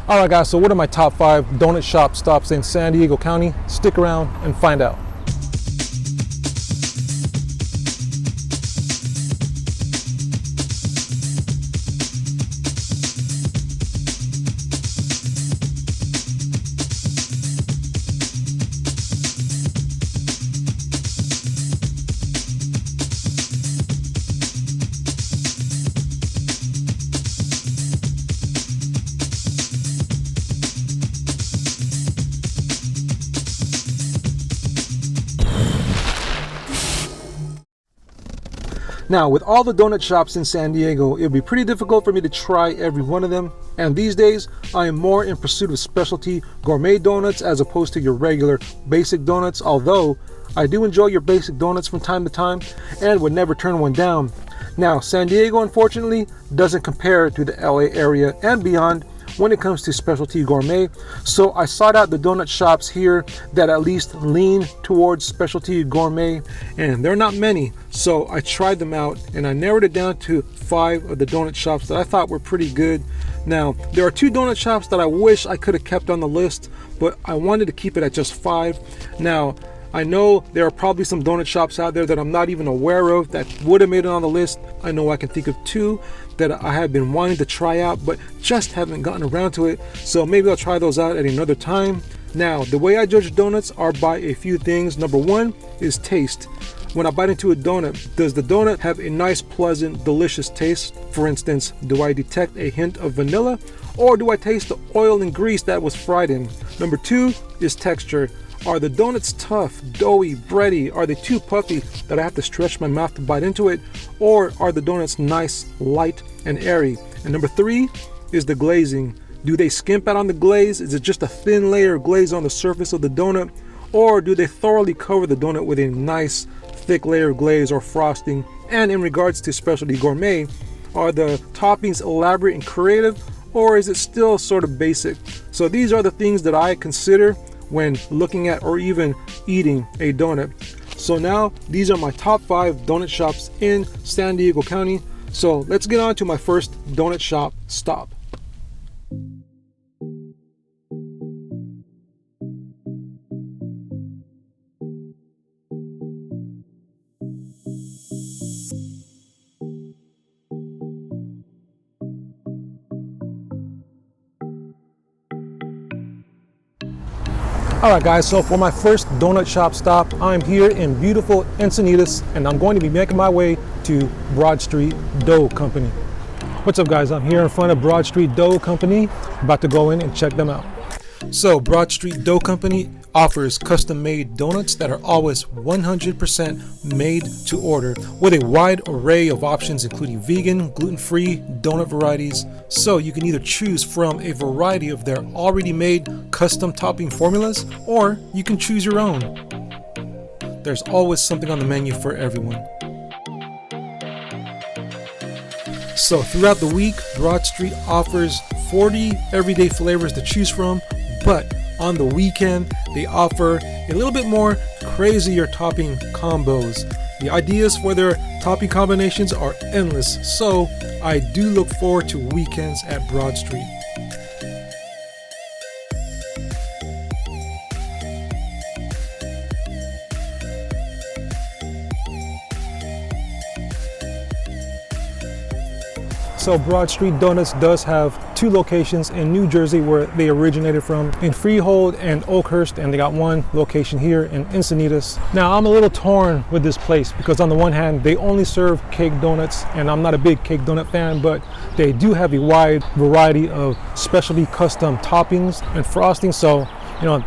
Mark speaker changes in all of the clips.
Speaker 1: All right, guys, so what are my top 5 donut shop stops in San Diego County? Stick around and find out. Now, with all the donut shops in San Diego, it would be pretty difficult for me to try every one of them. And these days, I am more in pursuit of specialty gourmet donuts as opposed to your regular basic donuts, although I do enjoy your basic donuts from time to time and would never turn one down. Now, San Diego, unfortunately, doesn't compare to the LA area and beyond when it comes to specialty gourmet, so I sought out the donut shops here that at least lean towards specialty gourmet, and they're not many, so I tried them out and I narrowed it down to 5 of the donut shops that I thought were pretty good. Now, there are 2 donut shops that I wish I could have kept on the list, but I wanted to keep it at just 5. Now, I know there are probably some donut shops out there that I'm not even aware of that would have made it on the list. I know I can think of 2 that I have been wanting to try out, but just haven't gotten around to it. So maybe I'll try those out at another time. Now, the way I judge donuts are by a few things. Number 1 is taste. When I bite into a donut, does the donut have a nice, pleasant, delicious taste? For instance, do I detect a hint of vanilla, or do I taste the oil and grease that was fried in? Number 2 is texture. Are the donuts tough, doughy, bready? Are they too puffy that I have to stretch my mouth to bite into it? Or are the donuts nice, light, and airy? And number 3 is the glazing. Do they skimp out on the glaze? Is it just a thin layer of glaze on the surface of the donut? Or do they thoroughly cover the donut with a nice, thick layer of glaze or frosting? And in regards to specialty gourmet, are the toppings elaborate and creative? Or is it still sort of basic? So these are the things that I consider when looking at or even eating a donut. So now these are my top 5 donut shops in San Diego County. So let's get on to my first donut shop stop. Alright guys, so for my first donut shop stop, I'm here in beautiful Encinitas and I'm going to be making my way to Broad Street Dough Company. What's up guys, I'm here in front of Broad Street Dough Company, about to go in and check them out. So Broad Street Dough Company offers custom-made donuts that are always 100% made to order with a wide array of options including vegan, gluten-free donut varieties, so you can either choose from a variety of their already made custom topping formulas or you can choose your own. There's always something on the menu for everyone. So throughout the week, Broad Street offers 40 everyday flavors to choose from, but on the weekend, they offer a little bit more crazier topping combos. The ideas for their topping combinations are endless, so I do look forward to weekends at Broad Street. So Broad Street Donuts does have 2 locations in New Jersey where they originated from, in Freehold and Oakhurst, and they got 1 location here in Encinitas. Now I'm a little torn with this place because on the one hand they only serve cake donuts, and I'm not a big cake donut fan, but they do have a wide variety of specialty custom toppings and frosting, so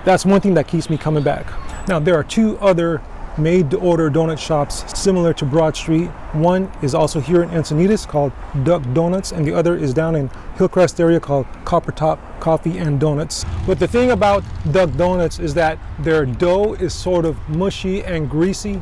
Speaker 1: that's one thing that keeps me coming back. Now there are 2 other made-to-order donut shops similar to Broad Street. One is also here in Encinitas called Duck Donuts, and the other is down in Hillcrest area called Copper Top Coffee and Donuts. But the thing about Duck Donuts is that their dough is sort of mushy and greasy,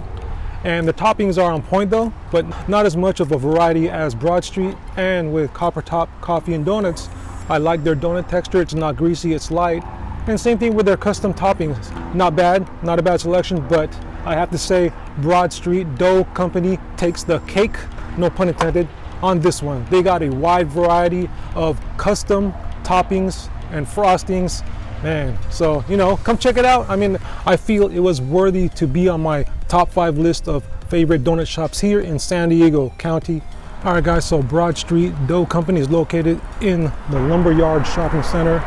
Speaker 1: and the toppings are on point though, but not as much of a variety as Broad Street. And with Copper Top Coffee and Donuts, I like their donut texture. It's not greasy, it's light. And same thing with their custom toppings. Not bad, not a bad selection, but I have to say Broad Street Dough Company takes the cake, no pun intended, on this one. They got a wide variety of custom toppings and frostings, man. So, you know, come check it out. I mean, I feel it was worthy to be on my top 5 list of favorite donut shops here in San Diego County. All right, guys, so Broad Street Dough Company is located in the Lumberyard Shopping Center,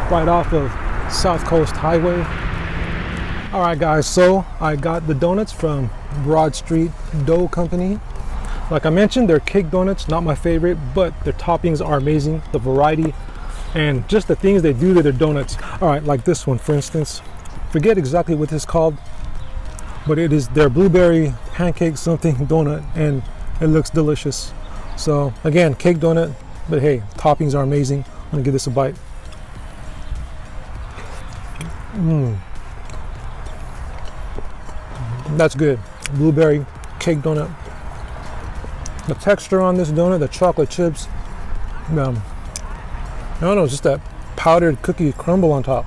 Speaker 1: right off of South Coast Highway. All right, guys, so I got the donuts from Broad Street Dough Company. Like I mentioned, they're cake donuts, not my favorite, but their toppings are amazing, the variety, and just the things they do to their donuts. All right, like this one, for instance. Forget exactly what this is called, but it is their blueberry pancake something donut, and it looks delicious. So again, cake donut, but hey, toppings are amazing. I'm gonna give this a bite. That's good. Blueberry cake donut. The texture on this donut, the chocolate chips, I don't know, just that powdered cookie crumble on top.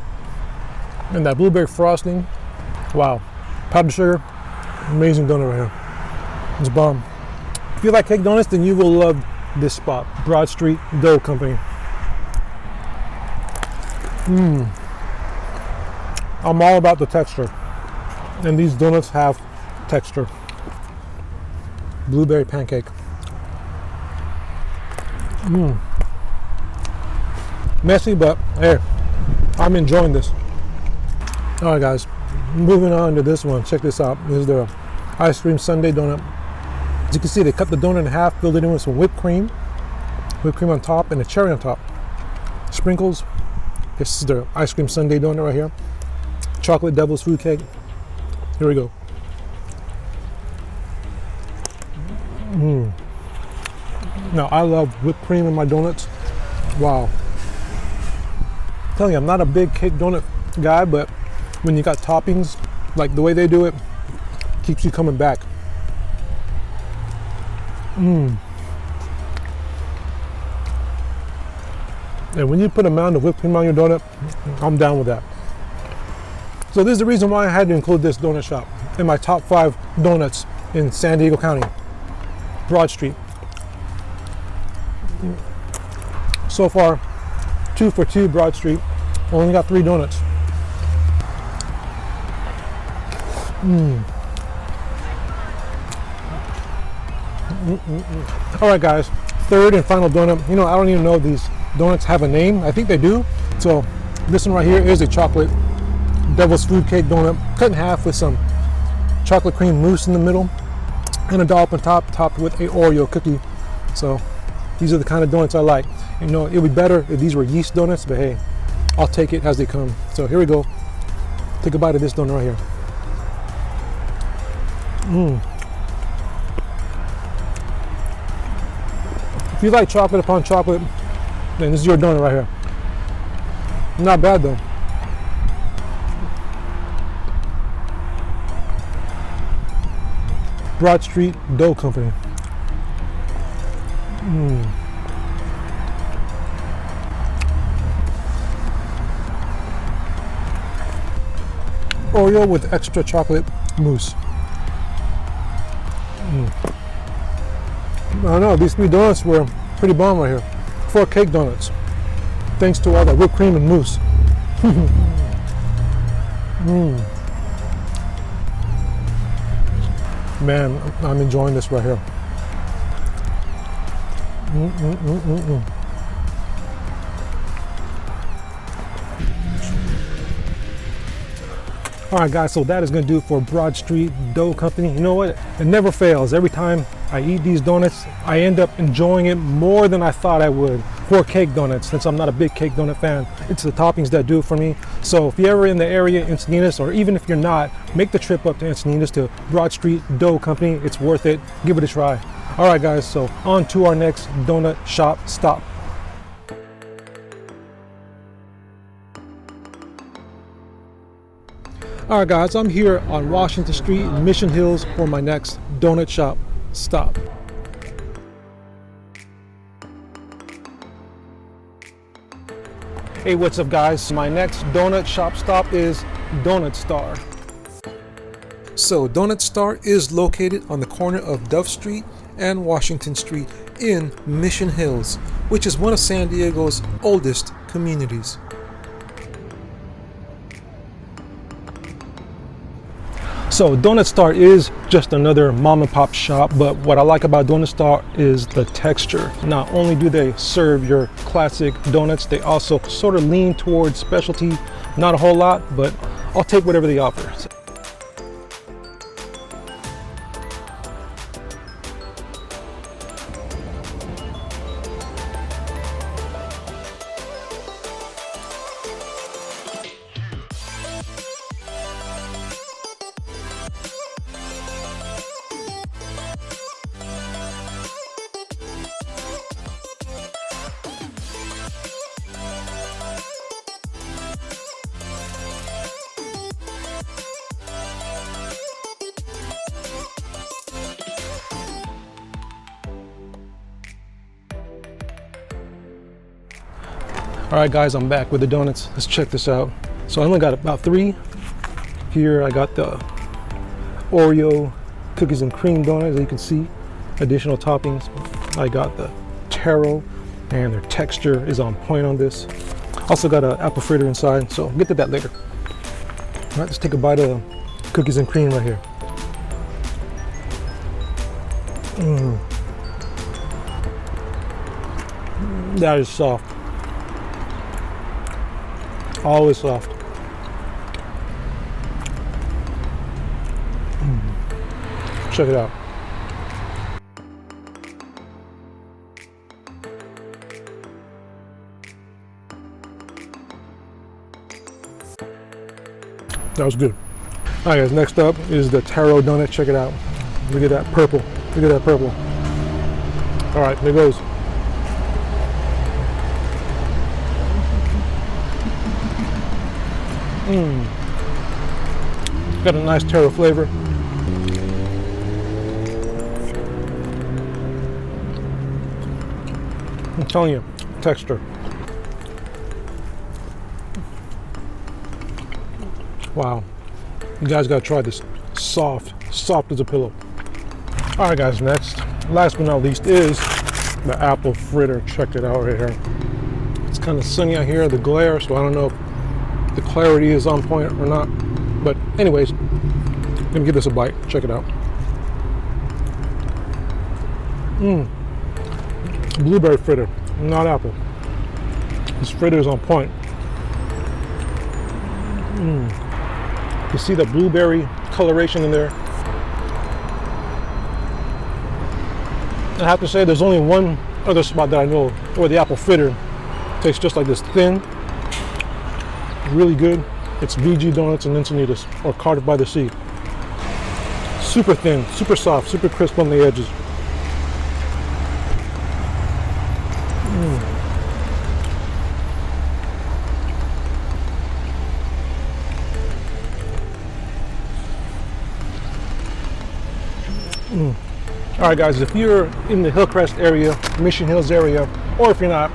Speaker 1: And that blueberry frosting, wow. Powdered sugar, amazing donut right here. It's bomb. If you like cake donuts, then you will love this spot, Broad Street Dough Company. I'm all about the texture. And these donuts have texture. Blueberry pancake. Messy, but hey, I'm enjoying this. All right, guys, moving on to this one. Check this out. This is the ice cream sundae donut. As you can see, they cut the donut in half, filled it in with some whipped cream on top, and a cherry on top. Sprinkles. This is the ice cream sundae donut right here. Chocolate devil's food cake. Here we go. Now, I love whipped cream in my donuts. Wow. I'm telling you, I'm not a big cake donut guy, but when you got toppings, like the way they do it, keeps you coming back. And when you put a mound of whipped cream on your donut, I'm down with that. So this is the reason why I had to include this donut shop in my top 5 donuts in San Diego County. Broad Street. So far, 2 for 2 Broad Street. Only got 3 donuts. All right, guys, third and final donut. You know, I don't even know if these donuts have a name. I think they do. So this one right here is a chocolate devil's food cake donut, cut in half with some chocolate cream mousse in the middle and a dollop on top, topped with a Oreo cookie. So these are the kind of donuts I like. You know, it would be better if these were yeast donuts, but hey, I'll take it as they come. So here we go. Take a bite of this donut right here. If you like chocolate upon chocolate, then this is your donut right here. Not bad though. Broad Street Dough Company. Oreo with extra chocolate mousse. I don't know, these 3 donuts were pretty bomb right here. 4 cake donuts. Thanks to all that whipped cream and mousse. Man, I'm enjoying this right here. All right, guys, so that is going to do it for Broad Street Dough Company. You know what? It never fails. Every time I eat these donuts, I end up enjoying it more than I thought I would. For cake donuts, since I'm not a big cake donut fan, it's the toppings that do it for me. So if you're ever in the area, Encinitas, or even if you're not, make the trip up to Encinitas to Broad Street Dough Company. It's worth it. Give it a try. All right, guys, so on to our next donut shop stop. All right, guys, I'm here on Washington Street in Mission Hills for my next donut shop stop. Hey, what's up, guys? My next donut shop stop is Donut Star. So Donut Star is located on the corner of Dove Street and Washington Street in Mission Hills, which is one of San Diego's oldest communities. So Donut Star is just another mom and pop shop, but what I like about Donut Star is the texture. Not only do they serve your classic donuts, they also sort of lean towards specialty. Not a whole lot, but I'll take whatever they offer. All right guys, I'm back with the donuts. Let's check this out. So I only got about 3. Here I got the Oreo cookies and cream donut, as you can see. Additional toppings. I got the taro, and their texture is on point on this. Also got an apple fritter inside, so we'll get to that later. All right, let's take a bite of the cookies and cream right here. That is soft. Always soft. Check it out. That was good. All right guys, next up is the taro donut. Check it out. Look at that purple. Look at that purple. All right, there goes. Got a nice taro flavor. I'm telling you, texture. Wow. You guys gotta try this. Soft as a pillow. All right guys, next, last but not least, is the apple fritter. Check it out right here. It's kind of sunny out here, the glare, so I don't know if the clarity is on point or not. But anyways, I'm gonna give this a bite. Check it out. Blueberry fritter, not apple. This fritter is on point. You see the blueberry coloration in there. I have to say there's only one other spot that I know where the apple fritter tastes just like this, thin, really good. It's VG Donuts and Encinitas, or Cardiff by the Sea. Super thin, super soft, super crisp on the edges. All right guys, if you're in the Hillcrest area, Mission Hills area, or if you're not,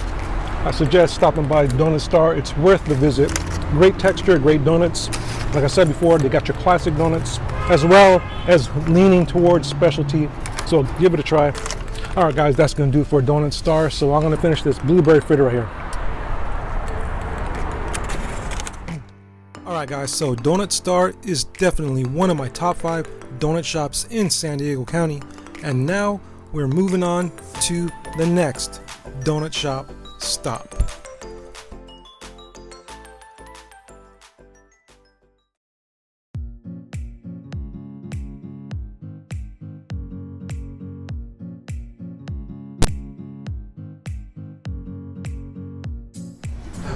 Speaker 1: I suggest stopping by Donut Star. It's worth the visit. Great texture, great donuts. Like I said before, they got your classic donuts as well as leaning towards specialty. So give it a try. All right guys, that's gonna do it for Donut Star. So I'm gonna finish this blueberry fritter right here. All right guys, so Donut Star is definitely one of my top 5 donut shops in San Diego County. And now we're moving on to the next donut shop stop.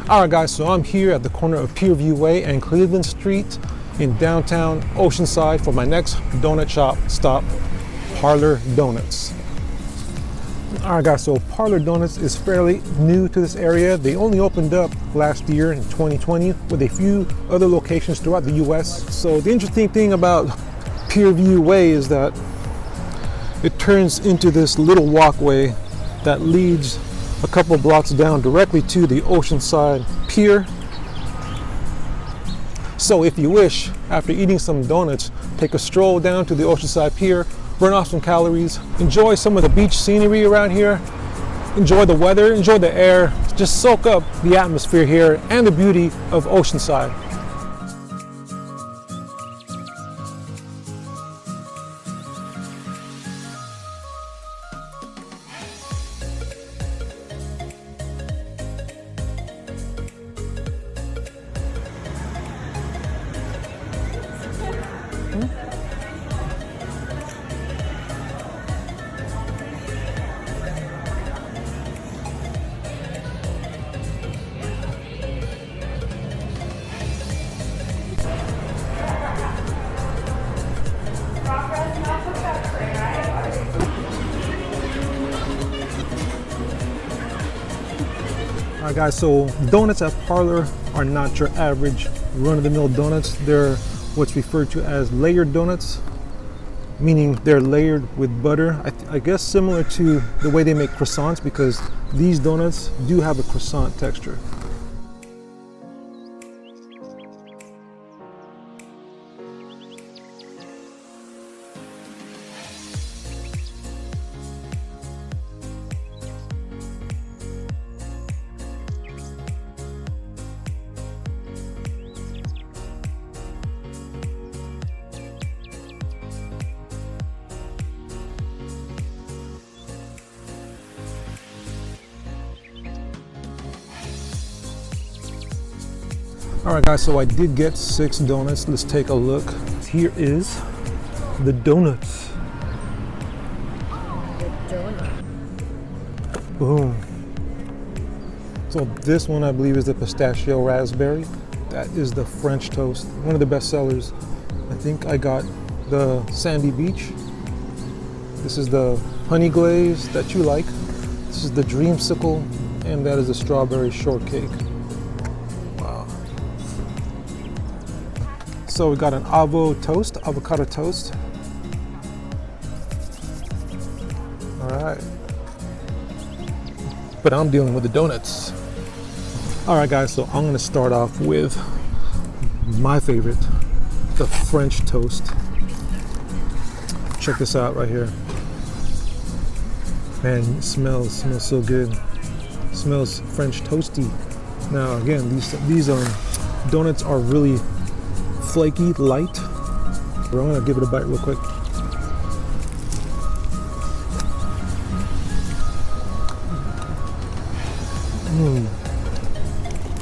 Speaker 1: Alright guys, so I'm here at the corner of Pierview Way and Cleveland Street in downtown Oceanside for my next donut shop stop, Parlor Donuts. Alright guys, so Parlor Donuts is fairly new to this area. They only opened up last year in 2020 with a few other locations throughout the US. So the interesting thing about Pierview Way is that it turns into this little walkway that leads a couple blocks down directly to the Oceanside Pier. So if you wish, after eating some donuts, take a stroll down to the Oceanside Pier, burn off some calories, enjoy some of the beach scenery around here, enjoy the weather, enjoy the air, just soak up the atmosphere here and the beauty of Oceanside. Alright guys, so donuts at Parlor are not your average run-of-the-mill donuts. They're what's referred to as layered donuts, meaning they're layered with butter. I guess similar to the way they make croissants, because these donuts do have a croissant texture. Alright guys, so I did get 6 donuts. Let's take a look. Here is the donuts.
Speaker 2: The donut.
Speaker 1: Boom. So this one I believe is the pistachio raspberry. That is the French toast, one of the best sellers. I think I got the Sandy Beach. This is the honey glaze that you like. This is the dreamsicle, and that is the strawberry shortcake. So we got an avocado toast. All right. But I'm dealing with the donuts. All right guys, so I'm gonna start off with my favorite, the French toast. Check this out right here. Man, it smells so good. It smells French toasty. Now again, these donuts are really flaky, light. I'm gonna give it a bite real quick.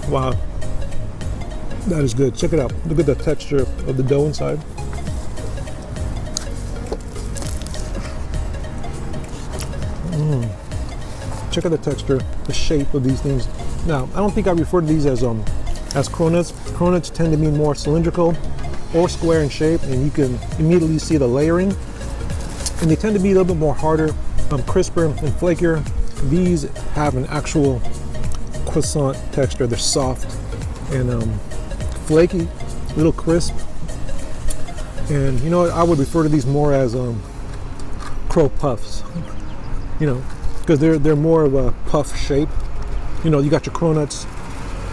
Speaker 1: Wow, that is good. Check it out. Look at the texture of the dough inside. Check out the texture, the shape of these things. Now, I don't think I refer to these as cronuts. Cronuts tend to be more cylindrical or square in shape, and you can immediately see the layering. And they tend to be a little bit more harder, crisper and flakier. These have an actual croissant texture. They're soft and flaky, a little crisp. And you know what? I would refer to these more as crow puffs. You know, because they're more of a puff shape. You know, you got your cronuts.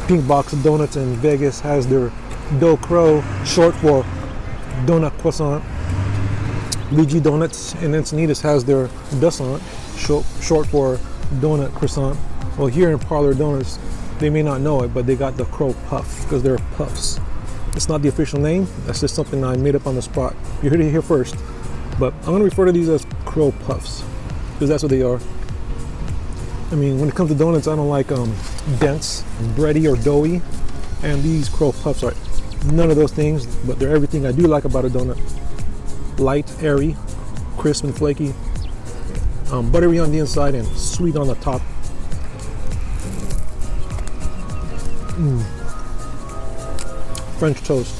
Speaker 1: Pink Box of Donuts in Vegas has their Dough Crow, short for donut croissant. VG Donuts in Encinitas has their Doughnuts, short for donut croissant. Well, here in Parlor Donuts, they may not know it, but they got the Crow Puff because they're puffs. It's not the official name. That's just something I made up on the spot. You heard it here first. But I'm going to refer to these as Crow Puffs because that's what they are. I mean, when it comes to donuts, I don't like dense, bready, or doughy. And these Crow Puffs are none of those things, but they're everything I do like about a donut. Light, airy, crisp and flaky, buttery on the inside and sweet on the top. French toast.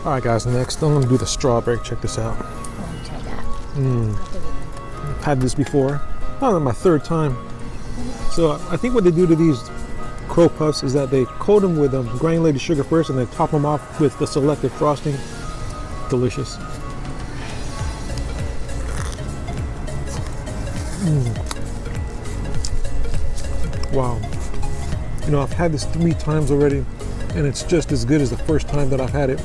Speaker 1: All right guys, next I'm gonna do the strawberry. Check this out.
Speaker 2: Oh, try that.
Speaker 1: I've had this before. Oh, my 3rd time. So I think what they do to these Crow Puffs is that they coat them with granulated sugar first and then top them off with the selected frosting. Delicious. Wow. You know, I've had this 3 times already and it's just as good as the first time that I've had it.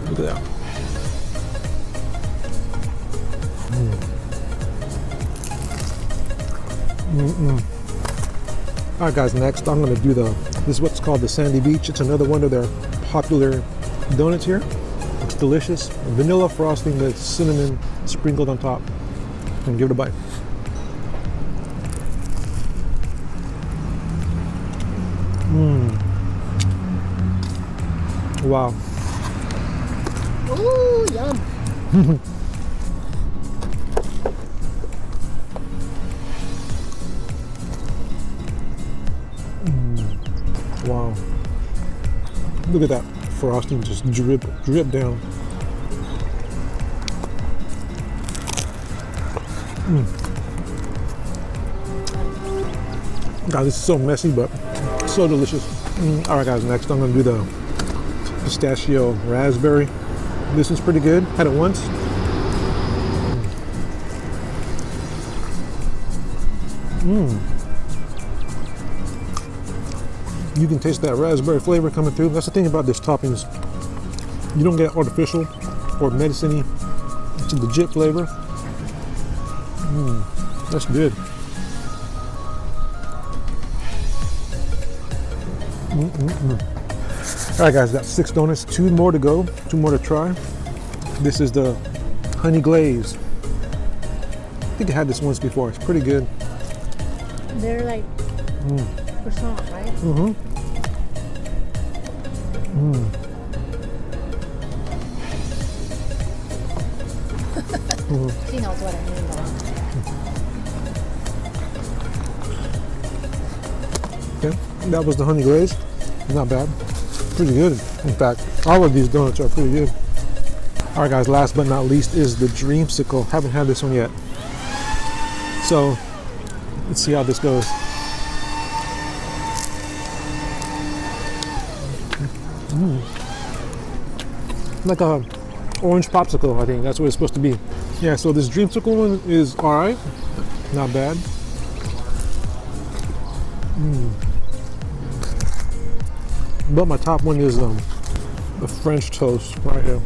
Speaker 1: Look at that. Alright guys, next I'm going to do this is what's called the Sandy Beach. It's another one of their popular donuts here. It's delicious. Vanilla frosting with cinnamon sprinkled on top. And give it a bite. Wow.
Speaker 2: Ooh, yum.
Speaker 1: Wow. Look at that frosting just drip down. God, this is so messy, but so delicious. All right, guys, next I'm gonna do the pistachio raspberry. This is pretty good. Had it once. You can taste that raspberry flavor coming through. That's the thing about this toppings. You don't get artificial or medicine-y. It's a legit flavor. That's good. All right, guys, got 6 donuts, 2 more to go, 2 more to try. This is the honey glaze. I think I had this once before. It's pretty good.
Speaker 2: They're like croissant, right? She knows what I mean though.
Speaker 1: Okay, that was the honey glaze. Not bad. Pretty good. In fact, all of these donuts are pretty good. All right, guys, last but not least is the dreamsicle. Haven't had this one yet. So let's see how this goes. Like a orange popsicle, I think that's what it's supposed to be. Yeah, so this dreamsicle one is all right, not bad. But my top one is the French toast right here.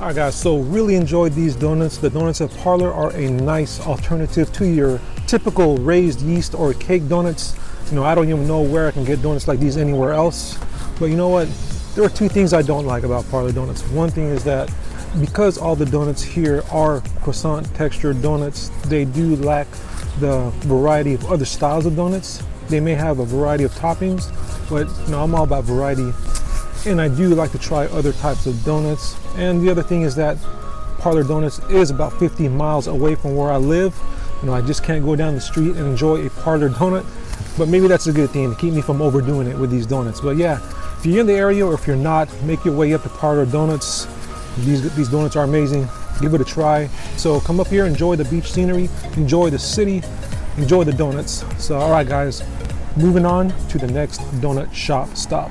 Speaker 1: All right, guys, so really enjoyed these donuts. The donuts at Parlor are a nice alternative to your typical raised yeast or cake donuts. You know, I don't even know where I can get donuts like these anywhere else. But you know what? There are 2 things I don't like about Parlor donuts. One thing is that because all the donuts here are croissant textured donuts, they do lack the variety of other styles of donuts. They may have a variety of toppings, but you know, I'm all about variety. And I do like to try other types of donuts. And the other thing is that Parlor Donuts is about 50 miles away from where I live. You know, I just can't go down the street and enjoy a Parlor donut. But maybe that's a good thing to keep me from overdoing it with these donuts. But yeah, if you're in the area or if you're not, make your way up to Parlor Donuts. These donuts are amazing. Give it a try. So come up here, enjoy the beach scenery, enjoy the city, enjoy the donuts. So all right, guys, moving on to the next donut shop stop.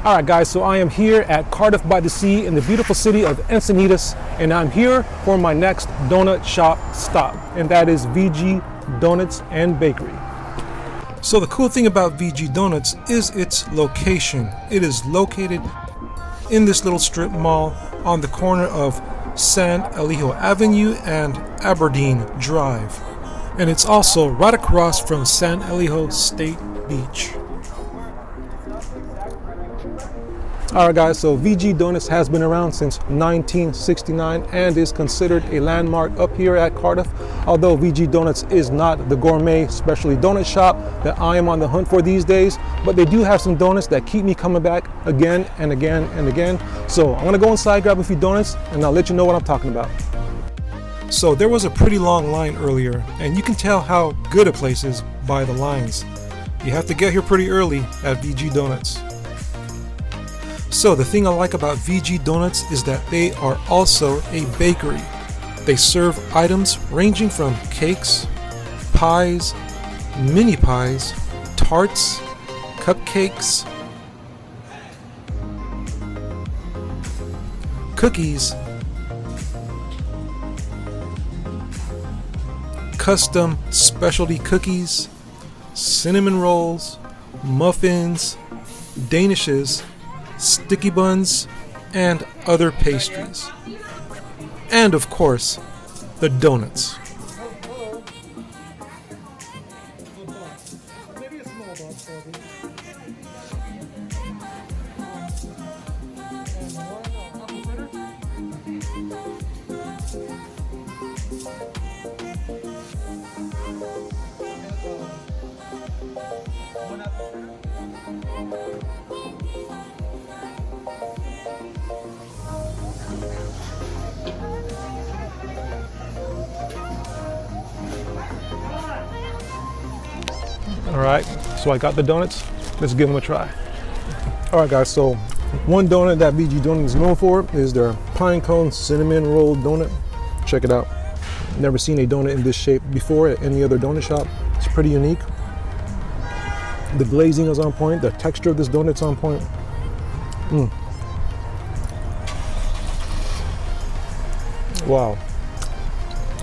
Speaker 1: All right, guys, so I am here at Cardiff by the Sea in the beautiful city of Encinitas, and I'm here for my next donut shop stop, and that is VG Donuts and Bakery. So the cool thing about VG Donuts is its location. It is located in this little strip mall on the corner of San Elijo Avenue and Aberdeen Drive. And it's also right across from San Elijo State Beach. Alright guys, so VG Donuts has been around since 1969 and is considered a landmark up here at Cardiff. Although VG Donuts is not the gourmet specialty donut shop that I am on the hunt for these days, but they do have some donuts that keep me coming back again and again and again. So I'm gonna go inside, grab a few donuts, and I'll let you know what I'm talking about. So there was a pretty long line earlier, and you can tell how good a place is by the lines. You have to get here pretty early at VG Donuts. So the thing I like about VG Donuts is that they are also a bakery. They serve items ranging from cakes, pies, mini pies, tarts, cupcakes, cookies, custom specialty cookies, cinnamon rolls, muffins, danishes, sticky buns, and other pastries. And of course, the donuts. All right, so I got the donuts. Let's give them a try. All right, guys, so one donut that VG Donut is known for is their pine cone cinnamon roll donut. Check it out. Never seen a donut in this shape before at any other donut shop. It's pretty unique. The glazing is on point. The texture of this donut's on point. Wow.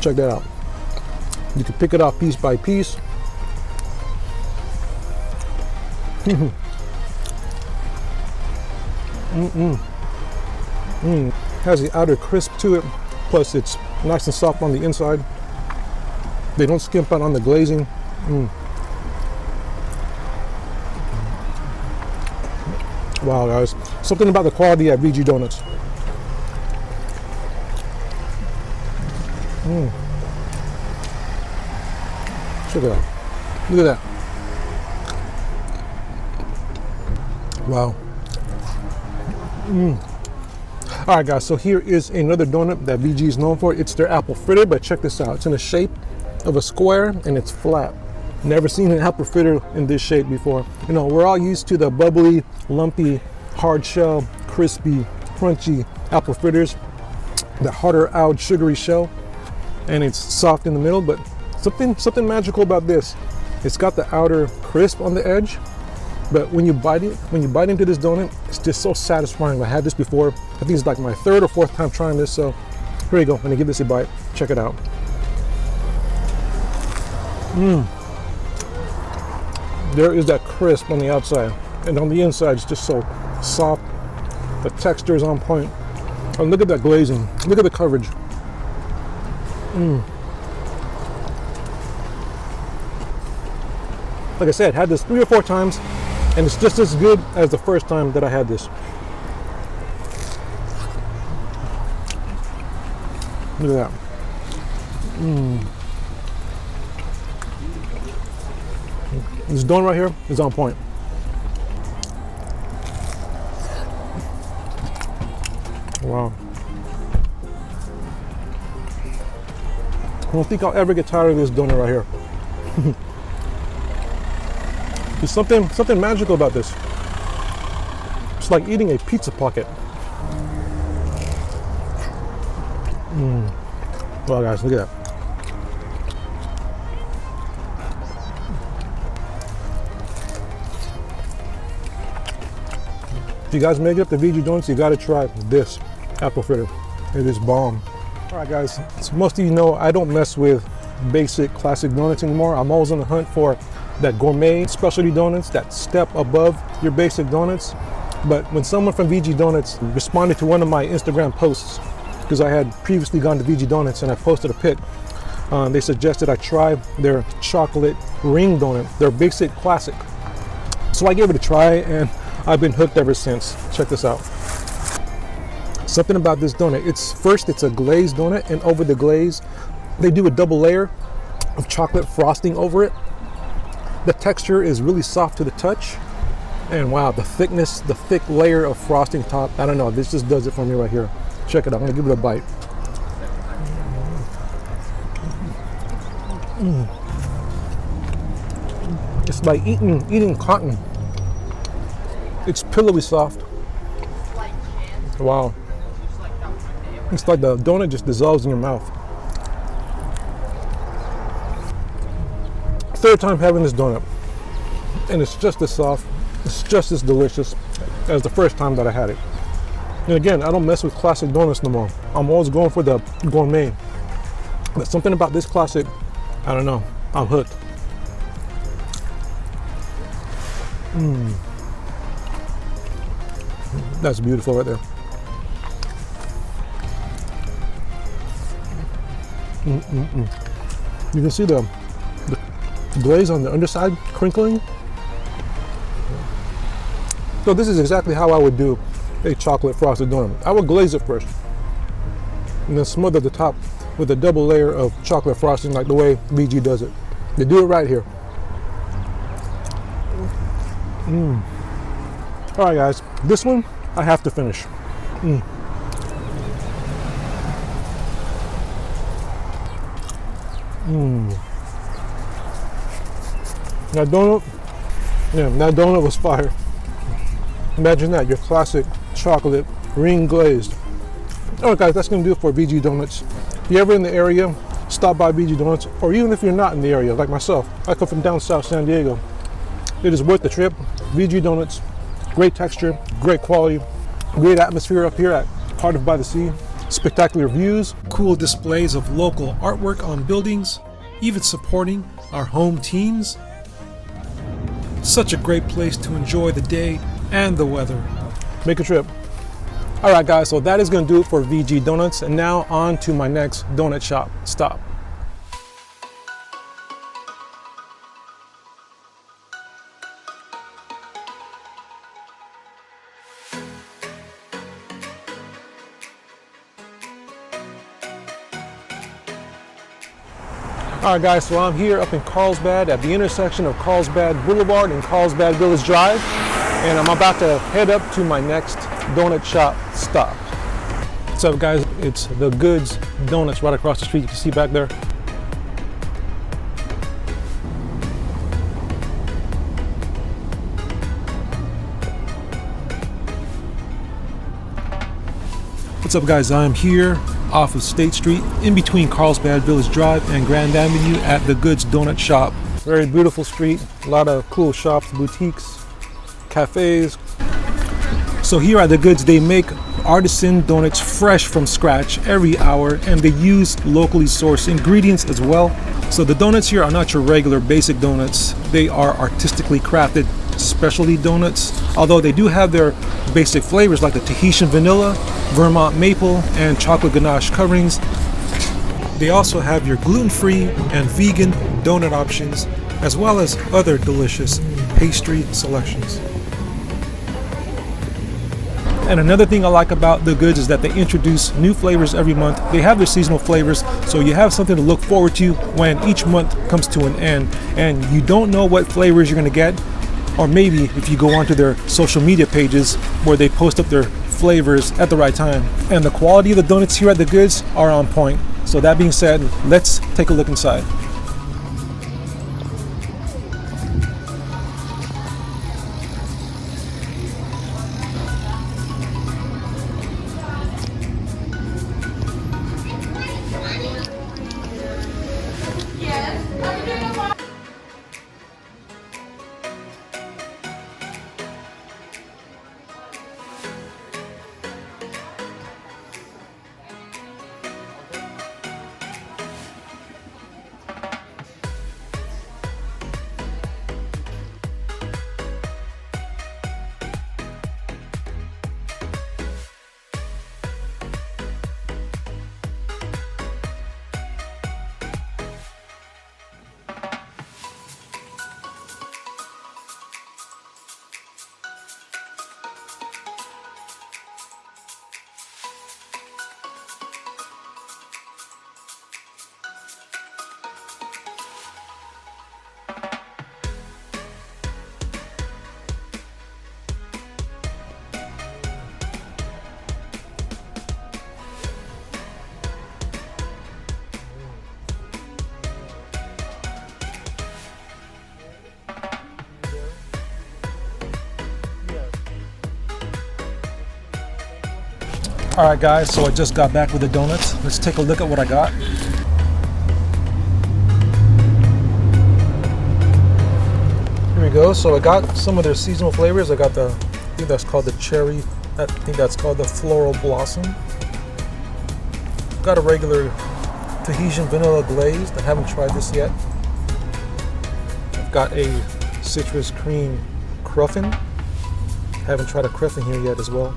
Speaker 1: Check that out. You can pick it off piece by piece. Has the outer crisp to it, plus it's nice and soft on the inside. They don't skimp out on the glazing. Wow, guys, something about the quality at VG Donuts. Check it out. Look at that. Wow. All right, guys, so here is another donut that VG is known for. It's their apple fritter, but check this out. It's in the shape of a square and it's flat. Never seen an apple fritter in this shape before. You know, we're all used to the bubbly, lumpy, hard shell, crispy, crunchy apple fritters, the harder out sugary shell, and it's soft in the middle, but something magical about this. It's got the outer crisp on the edge, but when you bite into this donut, it's just so satisfying. I had this before. I think it's like my third or fourth time trying this, so here you go. I'm gonna give this a bite. Check it out. There is that crisp on the outside, and on the inside it's just so soft. The texture is on point. And look at that glazing. Look at the coverage. Like I said, had this 3 or 4 times, and it's just as good as the first time that I had this. Look at that. This donut right here is on point. Wow. I don't think I'll ever get tired of this donut right here. There's something magical about this. It's like eating a pizza pocket. Wow, guys, look at that. If you guys make it up to VG Donuts, you gotta try this apple fritter. It is bomb. All right, guys, so most of you know I don't mess with basic classic donuts anymore. I'm always on the hunt for that gourmet specialty donuts, that step above your basic donuts. But when someone from VG Donuts responded to one of my Instagram posts, because I had previously gone to VG Donuts and I posted a pic, they suggested I try their chocolate ring donut, their basic classic. So I gave it a try and I've been hooked ever since. Check this out. Something about this donut. It's a glazed donut, and over the glaze, they do a double layer of chocolate frosting over it. The texture is really soft to the touch. And wow, the thickness, the thick layer of frosting top. I don't know, this just does it for me right here. Check it out, I'm gonna give it a bite. It's like eating cotton. It's pillowy soft. Wow. It's like the donut just dissolves in your mouth. Third time having this donut, and it's just as soft, it's just as delicious as the first time that I had it. And again, I don't mess with classic donuts no more. I'm always going for the gourmet. But something about this classic, I don't know, I'm hooked. That's beautiful right there. You can see the glaze on the underside crinkling. So this is exactly how I would do a chocolate frosted donut. I would glaze it first and then smother the top with a double layer of chocolate frosting like the way VG does it. They do it right here. All right, guys, this one I have to finish. That donut was fire. Imagine that, your classic chocolate ring glazed. All right, guys, that's gonna do it for VG Donuts. If you're ever in the area, stop by VG Donuts, or even if you're not in the area, like myself, I come from down south San Diego. It is worth the trip. VG Donuts, great texture, great quality, great atmosphere up here at Cardiff by the Sea. Spectacular views, cool displays of local artwork on buildings, even supporting our home teams. Such a great place to enjoy the day and the weather. Make a trip. All right, guys, so that is going to do it for VG Donuts, and now on to my next donut shop stop. All right, guys, so I'm here up in Carlsbad at the intersection of Carlsbad Boulevard and Carlsbad Village Drive, and I'm about to head up to my next donut shop stop. What's up, guys? It's The Goods Donuts right across the street. You can see back there. What's up, guys? I'm here off of State Street in between Carlsbad Village Drive and Grand Avenue at The Goods Donut Shop. Very beautiful street, a lot of cool shops, boutiques, cafes. So here at The Goods, they make artisan donuts fresh from scratch every hour, and they use locally sourced ingredients as well. So the donuts here are not your regular basic donuts. They are artistically crafted specialty donuts, although they do have their basic flavors like the Tahitian vanilla, Vermont maple, and chocolate ganache coverings. They also have your gluten-free and vegan donut options, as well as other delicious pastry selections. And another thing I like about The Goods is that they introduce new flavors every month. They have their seasonal flavors, so you have something to look forward to when each month comes to an end, and you don't know what flavors you're going to get. Or maybe if you go onto their social media pages where they post up their flavors at the right time. And the quality of the donuts here at The Goods are on point. So that being said, let's take a look inside. All right, guys, so I just got back with the donuts. Let's take a look at what I got. Here we go. So I got some of their seasonal flavors. I got I think that's called the cherry. I think that's called the floral blossom. Got a regular Tahitian vanilla glazed. I haven't tried this yet. I've got a citrus cream cruffin. Haven't tried a cruffin here yet as well.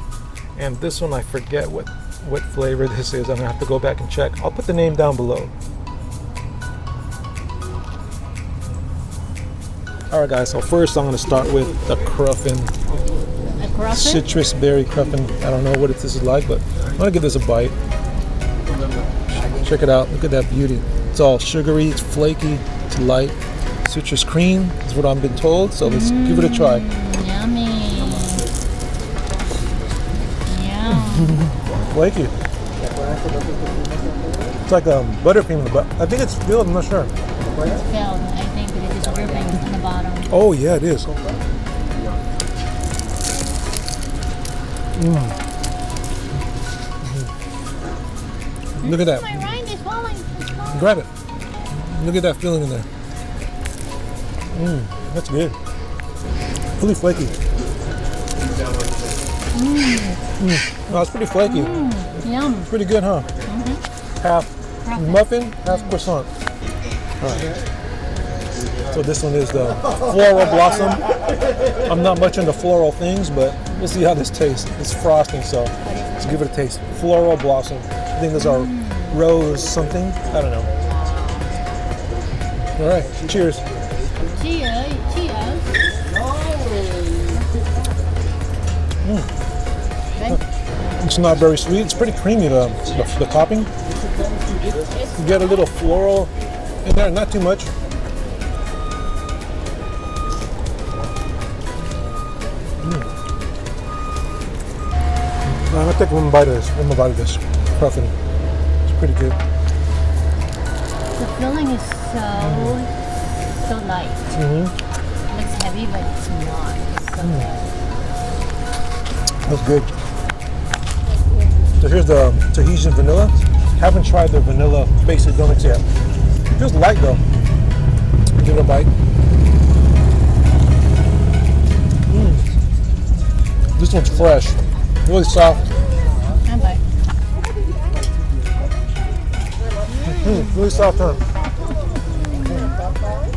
Speaker 1: And this one, I forget what flavor this is. I'm gonna have to go back and check. I'll put the name down below. All right, guys, so first I'm gonna start with the cruffin.
Speaker 2: A cruffin?
Speaker 1: Citrus berry cruffin. I don't know what this is like, but I'm gonna give this a bite. Check it out, look at that beauty. It's all sugary, it's flaky, it's light. Citrus cream is what I've been told, so let's give it a try.
Speaker 2: Yummy. Yum.
Speaker 1: Flaky. It's like buttercream, but I think it's filled, I'm not sure.
Speaker 2: It's filled, I think, because it's dripping on the bottom.
Speaker 1: Oh yeah, it is. Look at that.
Speaker 2: My rind is falling. It's falling.
Speaker 1: Grab it. Look at that filling in there. That's good. Fully flaky. Oh, it's pretty flaky.
Speaker 2: Yum.
Speaker 1: Pretty good, huh? Half muffin, half croissant. All right. So this one is the floral blossom. I'm not much into floral things, but we'll see how this tastes. It's frosting, so let's give it a taste. Floral blossom. I think those are rose something. I don't know. All right. Cheers.
Speaker 2: Cheers. Cheers.
Speaker 1: It's not very sweet. It's pretty creamy, the topping. You get a little floral in there, not too much. I'm gonna take one bite of this. Puffin. It's pretty good.
Speaker 2: The filling is so light. It looks heavy, but it's not. It's so good.
Speaker 1: That's good. So here's the Tahitian vanilla. Haven't tried the vanilla basic donuts yet. It feels light though. Give it a bite. This one's fresh, really soft.
Speaker 2: And bite.
Speaker 1: Really soft, huh?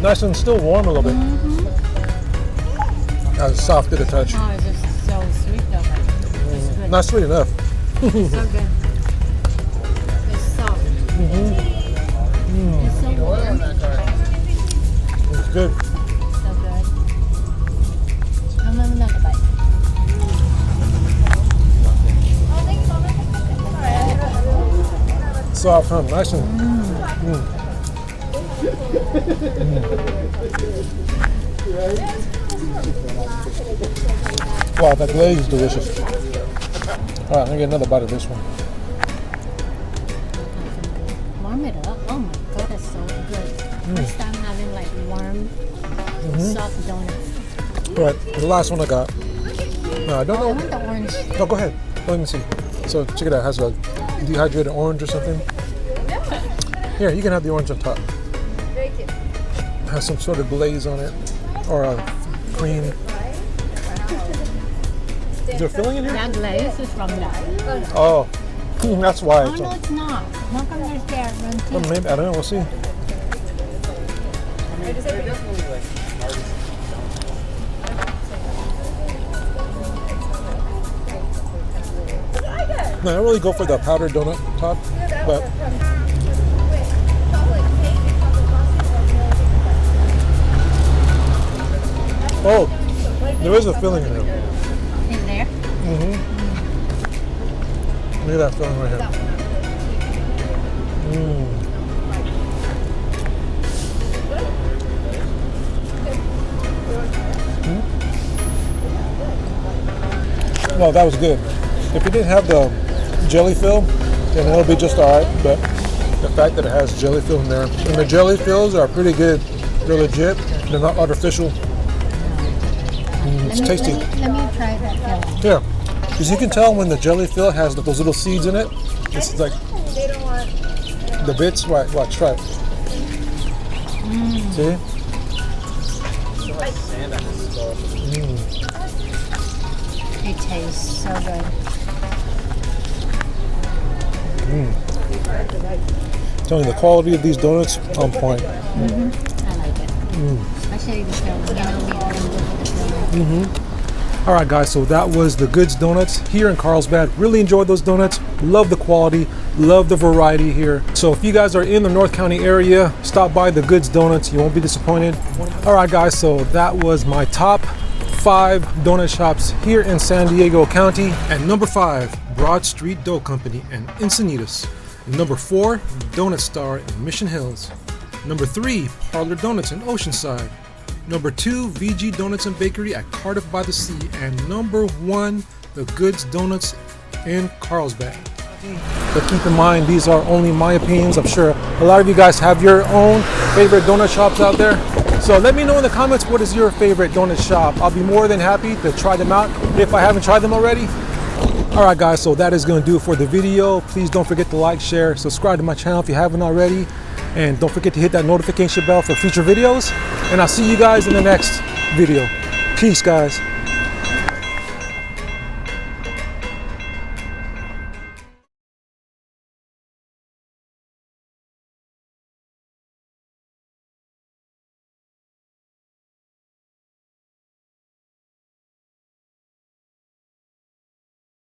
Speaker 1: Nice and still warm a little bit. Soft to the touch.
Speaker 2: Oh, it's just so sweet though. It's good.
Speaker 1: Not sweet enough.
Speaker 2: So good. It's soft. It's so warm.
Speaker 1: It's good.
Speaker 2: So good. Another bite.
Speaker 1: Soft, huh? Nice and. Wow, that glaze is delicious. All right, let me get another bite of this one.
Speaker 2: Warm it up. Oh my god, that's so good. First time having like warm, soft donuts.
Speaker 1: All right, the last one I got. No, I don't
Speaker 2: I
Speaker 1: know.
Speaker 2: want the orange.
Speaker 1: Oh, go ahead. Let me see. So check it out. It has a dehydrated orange or something. Here, you can have the orange on top. It has some sort of glaze on it, or a cream. Is there filling in here?
Speaker 2: That glaze is from that.
Speaker 1: Oh, that's why.
Speaker 2: Oh no, it's not. How come there's there?
Speaker 1: Well, maybe, I don't know. We'll see. No, I don't really go for the powdered donut top, but oh, there is a filling in here.
Speaker 2: In there?
Speaker 1: Look at that filling right here. Well, that was good. If it didn't have the jelly fill, then it'll be just alright, but the fact that it has jelly fill in there, and the jelly fills are pretty good. They're legit. They're not artificial. It's tasty.
Speaker 2: Let me try that filling.
Speaker 1: Yeah, because you can tell when the jelly fill has those little seeds in it. It's like the bits. Right, watch, try it. See?
Speaker 2: It tastes so good.
Speaker 1: Telling you, the quality of these donuts on point.
Speaker 2: I like it. Especially the filling. You know me, I'm good with the filling.
Speaker 1: All right, guys. So that was the Goods Donuts here in Carlsbad. Really enjoyed those donuts. Love the quality. Love the variety here. So if you guys are in the North County area, stop by the Goods Donuts. You won't be disappointed. All right, guys. So that was my top 5 donut shops here in San Diego County. At number 5, Broad Street Dough Company in Encinitas. Number 4, Donut Star in Mission Hills. Number 3, Parlor Donuts in Oceanside. Number 2, VG Donuts and Bakery at Cardiff by the Sea. And number 1, The Goods Donuts in Carlsbad. But keep in mind, these are only my opinions. I'm sure a lot of you guys have your own favorite donut shops out there. So let me know in the comments, what is your favorite donut shop? I'll be more than happy to try them out if I haven't tried them already. Alright guys, so that is going to do it for the video. Please don't forget to like, share, subscribe to my channel if you haven't already. And don't forget to hit that notification bell for future videos. And I'll see you guys in the next video. Peace guys.